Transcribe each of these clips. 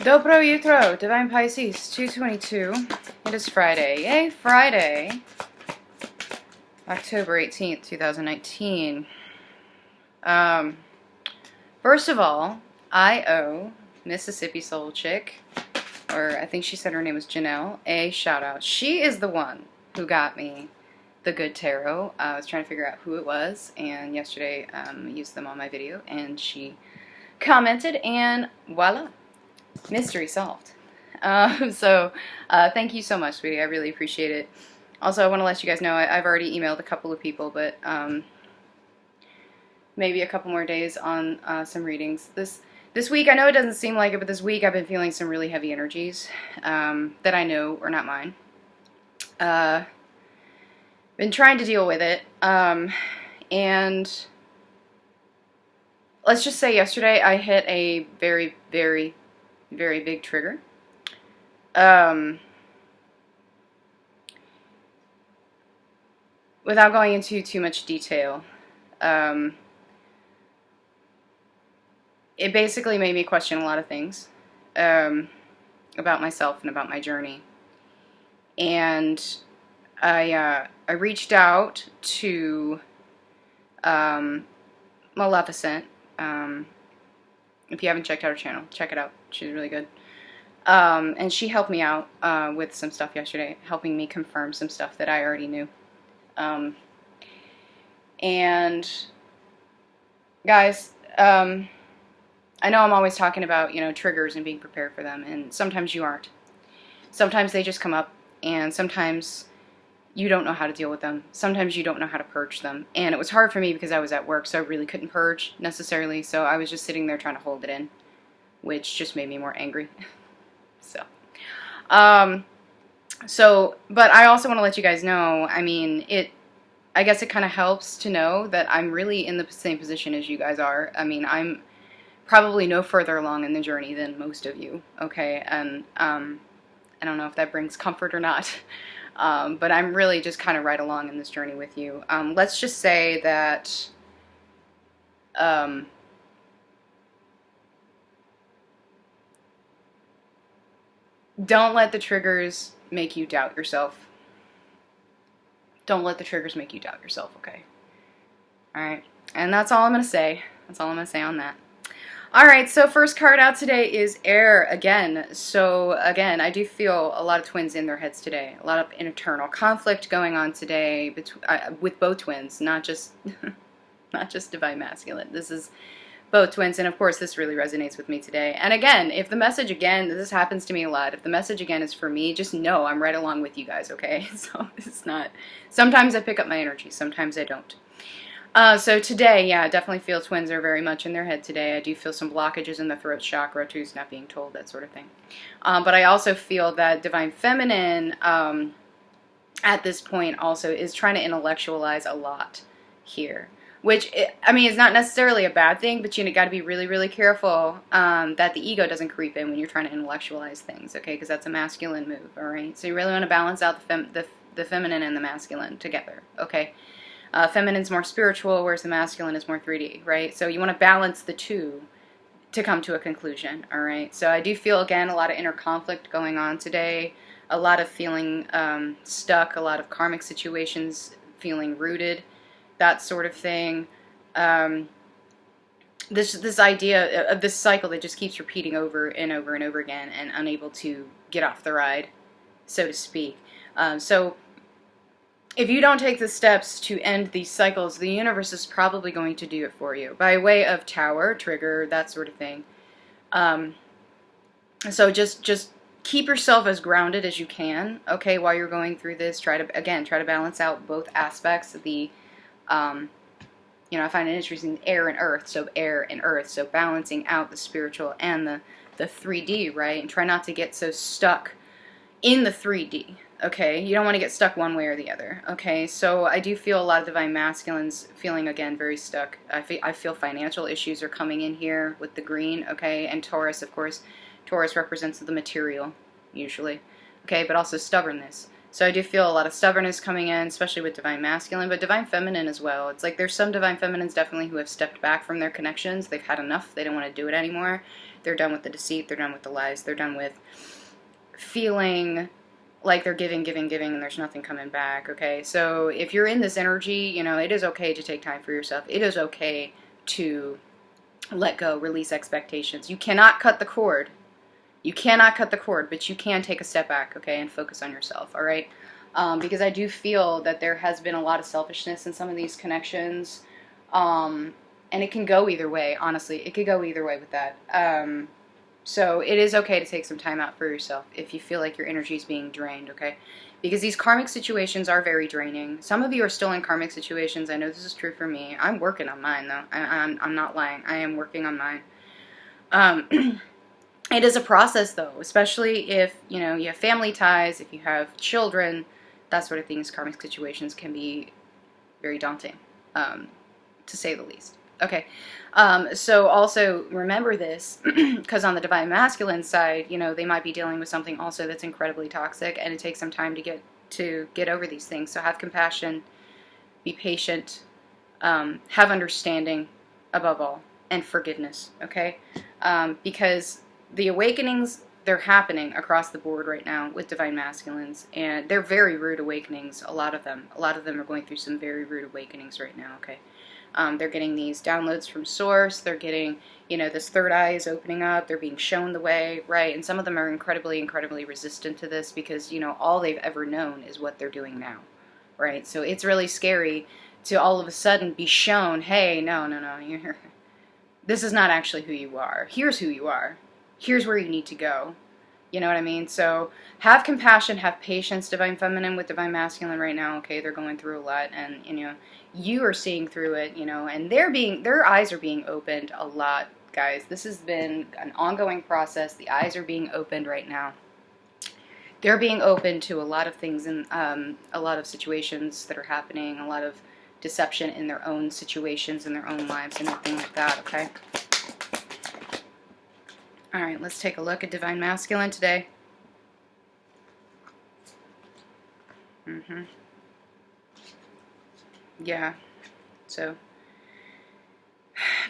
Dobro Jutro, Divine Pisces, 222. It is Friday. Yay, Friday. October 18th, 2019. First of all, I owe Mississippi Soul Chick, or I think she said her name was Janelle, a shout out. She is the one who got me the good tarot. I was trying to figure out who it was, and yesterday I used them on my video, and she commented, and voila. Mystery solved. Thank you so much, sweetie. I really appreciate it. Also, I want to let you guys know I've already emailed a couple of people, but maybe a couple more days on some readings. This week, I know it doesn't seem like it, but this week I've been feeling some really heavy energies that I know are not mine. Been trying to deal with it, and let's just say yesterday I hit a very, very, very big trigger. Without going into too much detail, it basically made me question a lot of things about myself and about my journey. And I reached out to Maleficent. If you haven't checked out her channel, check it out. She's really good. And she helped me out with some stuff yesterday, helping me confirm some stuff that I already knew. And guys, I know I'm always talking about, triggers and being prepared for them, and sometimes you aren't. Sometimes they just come up, and sometimes you don't know how to deal with them. Sometimes you don't know how to purge them. And it was hard for me because I was at work, so I really couldn't purge necessarily, so I was just sitting there trying to hold it in, which just made me more angry. But I also want to let you guys know, I guess it kind of helps to know that I'm really in the same position as you guys are. I'm probably no further along in the journey than most of you, okay? And I don't know if that brings comfort or not, but I'm really just kind of right along in this journey with you. Let's just say that don't let the triggers make you doubt yourself. Don't let the triggers make you doubt yourself, okay? Alright, and that's all I'm going to say. That's all I'm going to say on that. Alright, so first card out today is Air again. So again, I do feel a lot of twins in their heads today. A lot of internal conflict going on today with both twins, not just not just Divine Masculine. This is both twins, and of course this really resonates with me today. And again, if the message again, this happens to me a lot, if the message again is for me, just know I'm right along with you guys, okay? So it's not, sometimes I pick up my energy, sometimes I don't. So today, yeah, I definitely feel twins are very much in their head today. I do feel some blockages in the throat chakra, truths not being told, that sort of thing. But I also feel that Divine Feminine, at this point also, is trying to intellectualize a lot here. Which, is not necessarily a bad thing, but you got to be really, really careful that the ego doesn't creep in when you're trying to intellectualize things, okay? Because that's a masculine move, all right? So you really want to balance out the feminine and the masculine together, okay? Feminine's more spiritual, whereas the masculine is more 3D, right? So you want to balance the two to come to a conclusion, all right? So I do feel, again, a lot of inner conflict going on today, a lot of feeling stuck, a lot of karmic situations feeling rooted, that sort of thing. This idea of this cycle that just keeps repeating over and over and over again, and unable to get off the ride, so to speak. So if you don't take the steps to end these cycles, the universe is probably going to do it for you by way of tower, trigger, that sort of thing. So just keep yourself as grounded as you can, okay, while you're going through this. Try to balance out both aspects of the I find it interesting, air and earth, so balancing out the spiritual and the 3D, right? And try not to get so stuck in the 3D, okay? You don't want to get stuck one way or the other, okay? So I do feel a lot of Divine Masculines feeling, again, very stuck. I feel financial issues are coming in here with the green, okay? And Taurus, of course. Taurus represents the material, usually, okay? But also stubbornness. So I do feel a lot of stubbornness coming in, especially with Divine Masculine, but Divine Feminine as well. It's like there's some Divine Feminines definitely who have stepped back from their connections. They've had enough. They don't want to do it anymore. They're done with the deceit. They're done with the lies. They're done with feeling like they're giving, and there's nothing coming back, okay? So if you're in this energy, you know, it is okay to take time for yourself. It is okay to let go, release expectations. You cannot cut the cord. You cannot cut the cord, but you can take a step back, okay, and focus on yourself, all right? Because I do feel that there has been a lot of selfishness in some of these connections, and it can go either way, honestly. It could go either way with that. So it is okay to take some time out for yourself if you feel like your energy is being drained, okay? Because these karmic situations are very draining. Some of you are still in karmic situations. I know this is true for me. I'm working on mine, though. I'm not lying. I am working on mine. It is a process, though, especially if, you know, you have family ties, if you have children, that sort of things. Karmic situations can be very daunting, to say the least. Okay, so also remember this, because on the Divine Masculine side, you know, they might be dealing with something also that's incredibly toxic, and it takes some time to get over these things. So have compassion, be patient, have understanding above all, and forgiveness, okay? Because the awakenings, they're happening across the board right now with Divine Masculines, and they're very rude awakenings, a lot of them. A lot of them are going through some very rude awakenings right now, okay? They're getting these downloads from source. They're getting, you know, this third eye is opening up. They're being shown the way, right? And some of them are incredibly, incredibly resistant to this because, you know, all they've ever known is what they're doing now, right? So it's really scary to all of a sudden be shown, hey, no, this is not actually who you are. Here's who you are. Here's where you need to go. You know what I mean? So have compassion, have patience, Divine Feminine with Divine Masculine right now. Okay, they're going through a lot, and you know, you are seeing through it, you know, and their eyes are being opened a lot, guys. This has been an ongoing process. The eyes are being opened right now. They're being open to a lot of things and a lot of situations that are happening, a lot of deception in their own situations, in their own lives, and everything like that, okay? All right, let's take a look at Divine Masculine today. Yeah, so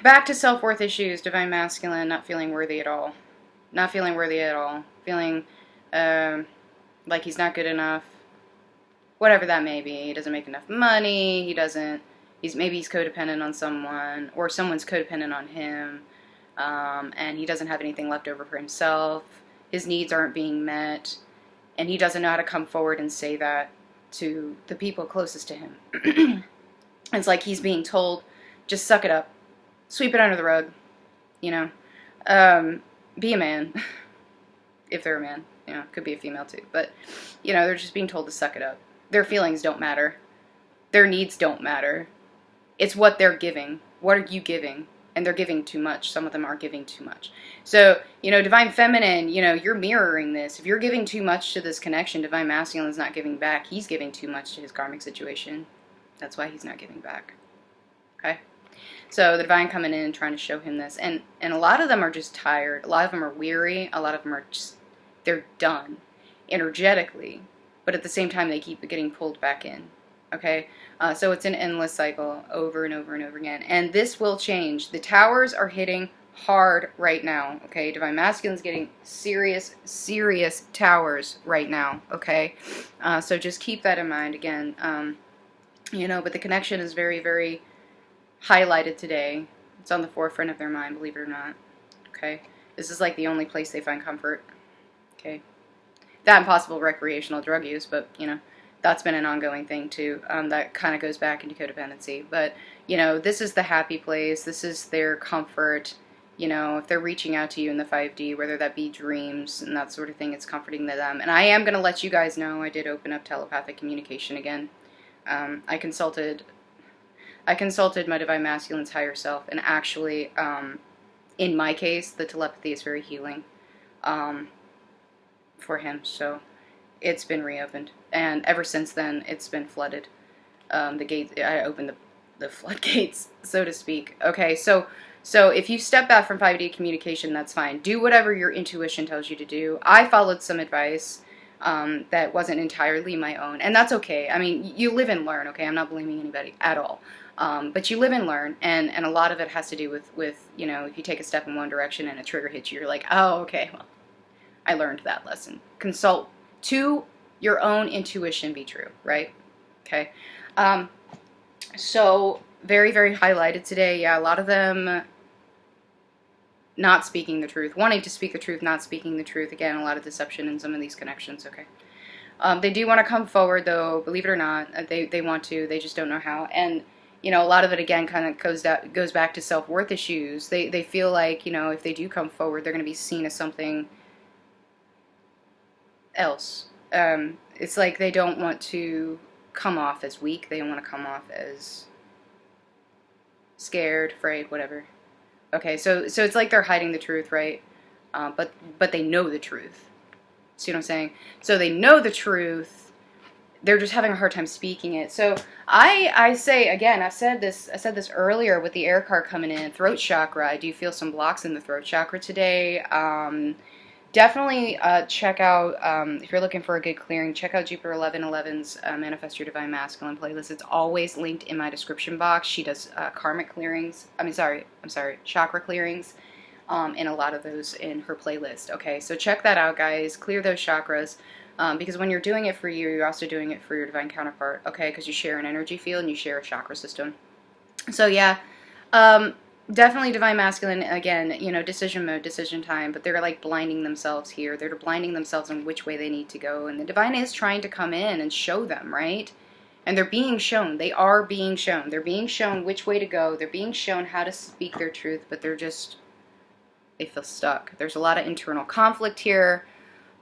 back to self-worth issues, Divine Masculine, not feeling worthy at all. Not feeling worthy at all. Feeling like he's not good enough. Whatever that may be. He doesn't make enough money. Maybe he's codependent on someone, or someone's codependent on him. And he doesn't have anything left over for himself. His needs aren't being met, and he doesn't know how to come forward and say that to the people closest to him. It's like he's being told, just suck it up, sweep it under the rug, you know, be a man, if they're a man, you know, could be a female too, but, you know, they're just being told to suck it up. Their feelings don't matter. Their needs don't matter. It's what they're giving. What are you giving? And they're giving too much. Some of them are giving too much. So, you know, Divine Feminine, you know, you're mirroring this. If you're giving too much to this connection, Divine Masculine is not giving back. He's giving too much to his karmic situation. That's why he's not giving back. Okay? So the Divine coming in and trying to show him this. And a lot of them are just tired. A lot of them are weary. A lot of them are just, they're done energetically. But at the same time, they keep getting pulled back in. Okay, so it's an endless cycle over and over and over again. And this will change. The towers are hitting hard right now. Okay, Divine Masculine's getting serious, serious towers right now. Okay, so just keep that in mind again. You know, but the connection is very, very highlighted today. It's on the forefront of their mind, believe it or not. Okay, this is like the only place they find comfort. Okay, that and possible recreational drug use, but you know, that's been an ongoing thing too. That kind of goes back into codependency. But, you know, this is the happy place. This is their comfort. You know, if they're reaching out to you in the 5D, whether that be dreams and that sort of thing, it's comforting to them. And I am going to let you guys know I did open up telepathic communication again. I consulted my Divine Masculine's higher self. And actually, in my case, the telepathy is very healing for him. So it's been reopened, and ever since then, it's been flooded. The gates, I opened the floodgates, so to speak. Okay, so if you step back from 5D communication, that's fine. Do whatever your intuition tells you to do. I followed some advice. that wasn't entirely my own. And that's okay. I mean, you live and learn, okay? I'm not blaming anybody at all. But you live and learn, and a lot of it has to do with, you know, if you take a step in one direction and a trigger hits you, you're like, oh, okay, well, I learned that lesson. Consult to your own intuition be true, right? Okay. So very, very highlighted today. Yeah, a lot of them not speaking the truth, wanting to speak the truth, not speaking the truth. Again, a lot of deception in some of these connections, okay? They do want to come forward, though, believe it or not. They want to. They just don't know how. And, you know, a lot of it, again, kind of goes back to self-worth issues. They feel like, you know, if they do come forward, they're going to be seen as something else. It's like they don't want to come off as weak. They don't want to come off as scared, afraid, whatever. Okay, so it's like they're hiding the truth, right? But they know the truth. See what I'm saying? So they know the truth. They're just having a hard time speaking it. So I say again, I said this earlier with the air card coming in, throat chakra. I do feel some blocks in the throat chakra today. Definitely check out, if you're looking for a good clearing, check out Jupiter 1111's Manifest Your Divine Masculine playlist. It's always linked in my description box. She does karmic clearings, chakra clearings, and a lot of those in her playlist. Okay, so check that out, guys. Clear those chakras, because when you're doing it for you, you're also doing it for your divine counterpart, okay, because you share an energy field and you share a chakra system. So yeah, definitely divine masculine, again, you know, decision mode, decision time, but they're like blinding themselves here. They're blinding themselves in which way they need to go, and the divine is trying to come in and show them, right? And they're being shown. They are being shown. They're being shown which way to go. They're being shown how to speak their truth, but they feel stuck. There's a lot of internal conflict here,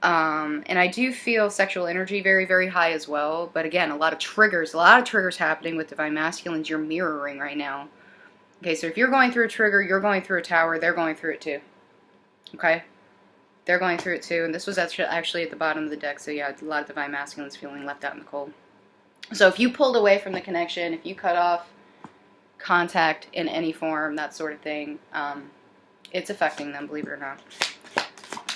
and I do feel sexual energy very, very high as well, but again, a lot of triggers happening with divine masculines you're mirroring right now. Okay, so if you're going through a trigger, you're going through a tower, they're going through it too. Okay? They're going through it too, and this was actually at the bottom of the deck, so yeah, a lot of divine masculines feeling left out in the cold. So if you pulled away from the connection, if you cut off contact in any form, that sort of thing, it's affecting them, believe it or not.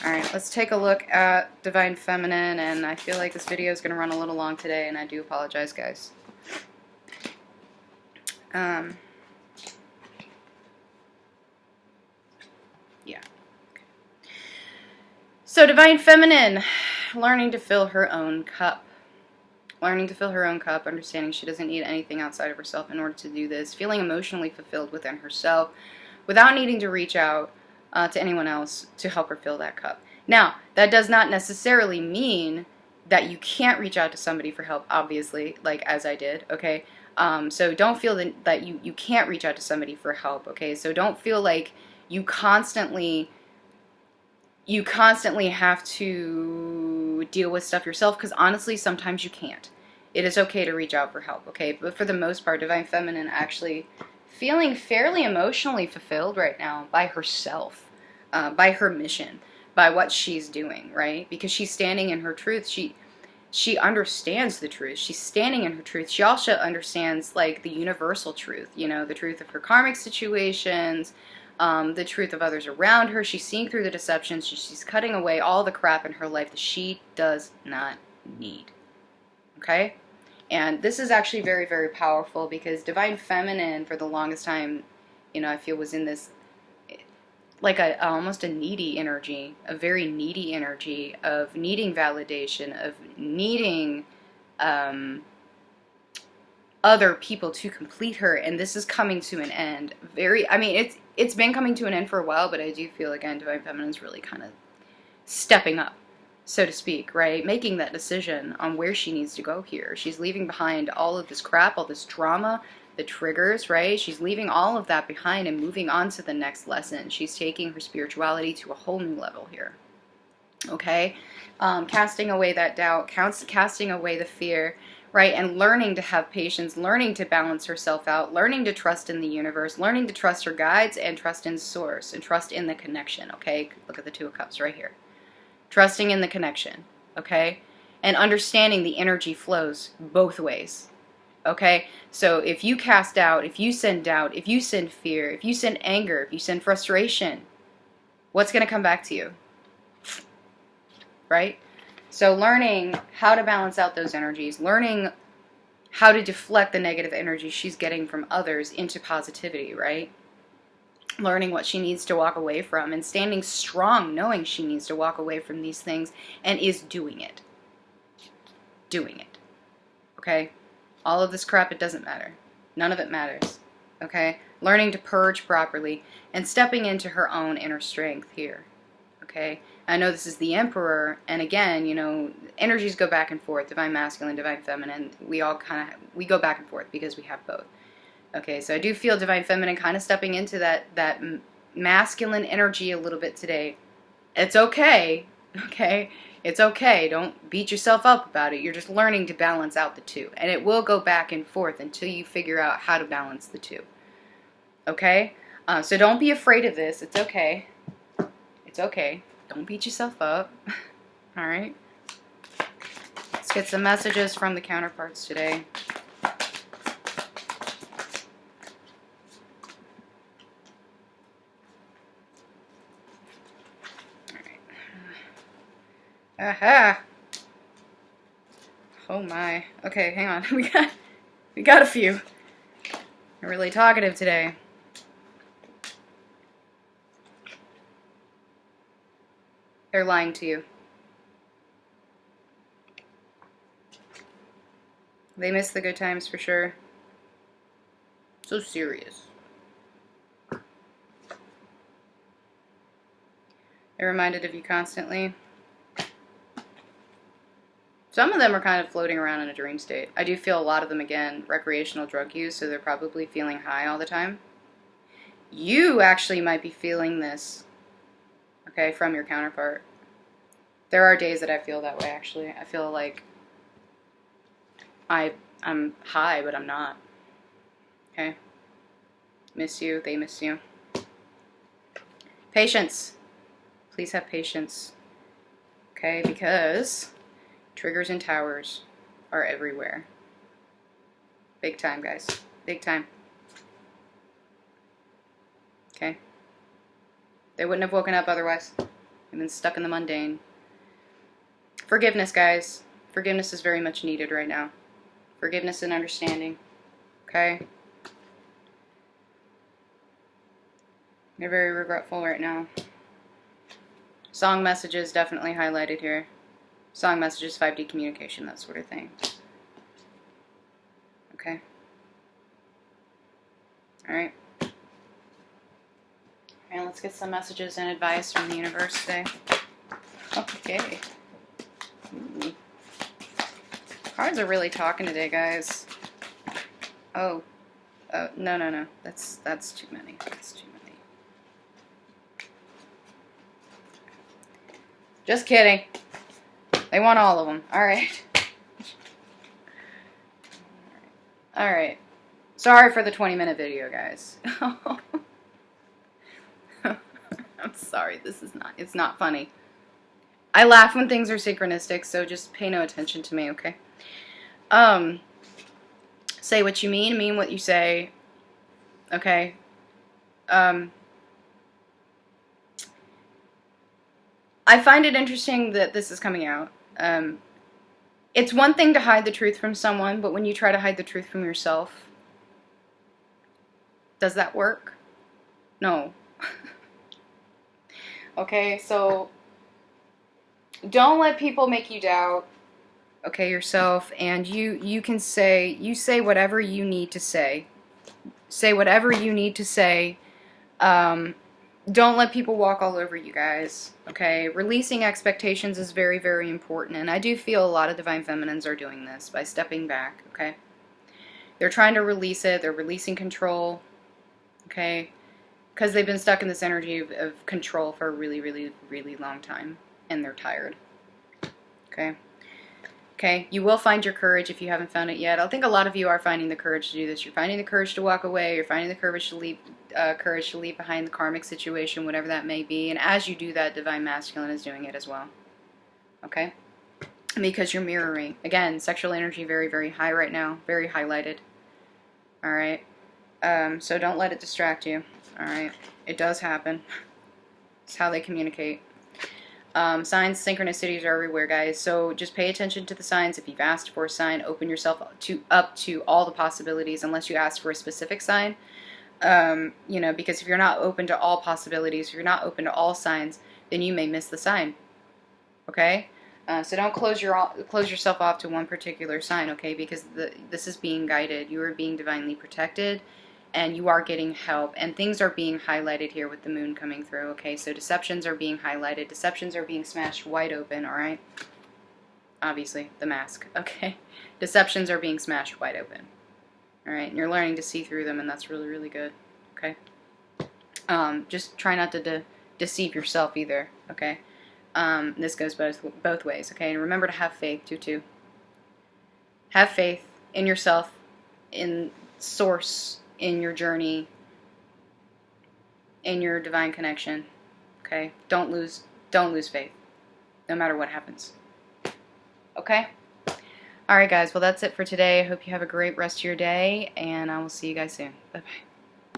Alright, let's take a look at Divine Feminine, and I feel like this video is going to run a little long today, and I do apologize, guys. Yeah. Okay. So Divine Feminine, learning to fill her own cup. Learning to fill her own cup, understanding she doesn't need anything outside of herself in order to do this. Feeling emotionally fulfilled within herself without needing to reach out to anyone else to help her fill that cup. Now, that does not necessarily mean that you can't reach out to somebody for help, obviously, like as I did, okay? So don't feel that you can't reach out to somebody for help, okay? So don't feel like you constantly have to deal with stuff yourself, because honestly, sometimes you can't. It is okay to reach out for help, okay? But for the most part, Divine Feminine actually feeling fairly emotionally fulfilled right now by herself, by her mission, by what she's doing, right? Because she's standing in her truth. She understands the truth. She's standing in her truth. She also understands, like, the universal truth, you know, the truth of her karmic situations, the truth of others around her. She's seeing through the deceptions. She's cutting away all the crap in her life that she does not need. Okay? And this is actually very, very powerful, because Divine Feminine, for the longest time, you know, I feel was in this, like, almost a needy energy, a very needy energy of needing validation, of needing other people to complete her, and this is coming to an end. I mean, it's been coming to an end for a while, but I do feel, again, Divine Feminine is really kind of stepping up, so to speak, right? Making that decision on where she needs to go here. She's leaving behind all of this crap, all this drama, the triggers, right? She's leaving all of that behind and moving on to the next lesson. She's taking her spirituality to a whole new level here, okay? Casting away that doubt, casting away the fear, right? And learning to have patience, learning to balance herself out, learning to trust in the universe, learning to trust her guides, and trust in source, and trust in the connection, okay? Look at the Two of Cups right here. Trusting in the connection, okay? And understanding the energy flows both ways, okay? So if you cast doubt, if you send doubt, if you send fear, if you send anger, if you send frustration, what's going to come back to you? Right? So learning how to balance out those energies, learning how to deflect the negative energy she's getting from others into positivity, right? Learning what she needs to walk away from and standing strong knowing she needs to walk away from these things and is doing it. Doing it. Okay? All of this crap, it doesn't matter. None of it matters. Okay? Learning to purge properly and stepping into her own inner strength here. Okay? I know this is the Emperor, and again, you know, energies go back and forth, divine masculine, divine feminine. We all we go back and forth because we have both. Okay, so I do feel divine feminine kind of stepping into that masculine energy a little bit today. It's okay, okay? It's okay. Don't beat yourself up about it. You're just learning to balance out the two. And it will go back and forth until you figure out how to balance the two. Okay? So don't be afraid of this. It's okay. It's okay. Don't beat yourself up. All right? Let's get some messages from the counterparts today. Aha! Oh my. Okay, hang on. We got a few. They're really talkative today. They're lying to you. They miss the good times for sure. So serious. They're reminded of you constantly. Some of them are kind of floating around in a dream state. I do feel a lot of them, again, recreational drug use, so they're probably feeling high all the time. You actually might be feeling this, okay, from your counterpart. There are days that I feel that way, actually. I feel like I'm high, but I'm not. Okay? Miss you, they miss you. Patience. Please have patience. Okay, because triggers and towers are everywhere. Big time, guys. Big time. Okay? They wouldn't have woken up otherwise. They've been stuck in the mundane. Forgiveness, guys. Forgiveness is very much needed right now. Forgiveness and understanding. Okay? You're very regretful right now. Song messages definitely highlighted here. Song messages, 5D communication, that sort of thing. Okay. Alright. And let's get some messages and advice from the universe today. Okay. Ooh. Cards are really talking today, guys. Oh. No. That's too many. That's too many. Just kidding. They want all of them. Alright. Alright. Sorry for the 20-minute video, guys. I'm sorry. It's not funny. I laugh when things are synchronistic, so just pay no attention to me, okay? Say what you mean what you say. Okay? I find it interesting that this is coming out. It's one thing to hide the truth from someone, but when you try to hide the truth from yourself, does that work? No. Okay, so don't let people make you doubt, okay, yourself, and you say whatever you need to say. Say whatever you need to say. Don't let people walk all over you guys, okay? Releasing expectations is very, very important, and I do feel a lot of divine feminines are doing this by stepping back, okay? They're trying to release it. They're releasing control, okay? Because they've been stuck in this energy of control for a really, really, really long time, and they're tired, okay? Okay, you will find your courage if you haven't found it yet. I think a lot of you are finding the courage to do this. You're finding the courage to walk away. You're finding the courage to leap behind the karmic situation, whatever that may be. And as you do that, Divine Masculine is doing it as well. Okay? Because you're mirroring. Again, sexual energy very, very high right now. Very highlighted. Alright? So don't let it distract you. Alright? It does happen. It's how they communicate. Signs, synchronicities are everywhere, guys. So just pay attention to the signs. If you've asked for a sign, open yourself up to all the possibilities, unless you ask for a specific sign. You know, because if you're not open to all possibilities, if you're not open to all signs, then you may miss the sign. Okay? So don't close yourself off to one particular sign, okay? Because this is being guided. You are being divinely protected, and you are getting help. And things are being highlighted here with the moon coming through, okay? So deceptions are being highlighted. Deceptions are being smashed wide open, all right? Obviously, the mask, okay? Deceptions are being smashed wide open, all right? And you're learning to see through them, and that's really, really good, okay? Just try not to deceive yourself either, okay? This goes both ways, okay? And remember to have faith, too. Have faith in yourself, in source, in your journey, in your divine connection, okay? Don't lose faith, no matter what happens, okay? All right, guys. Well, that's it for today. I hope you have a great rest of your day, and I will see you guys soon. Bye-bye.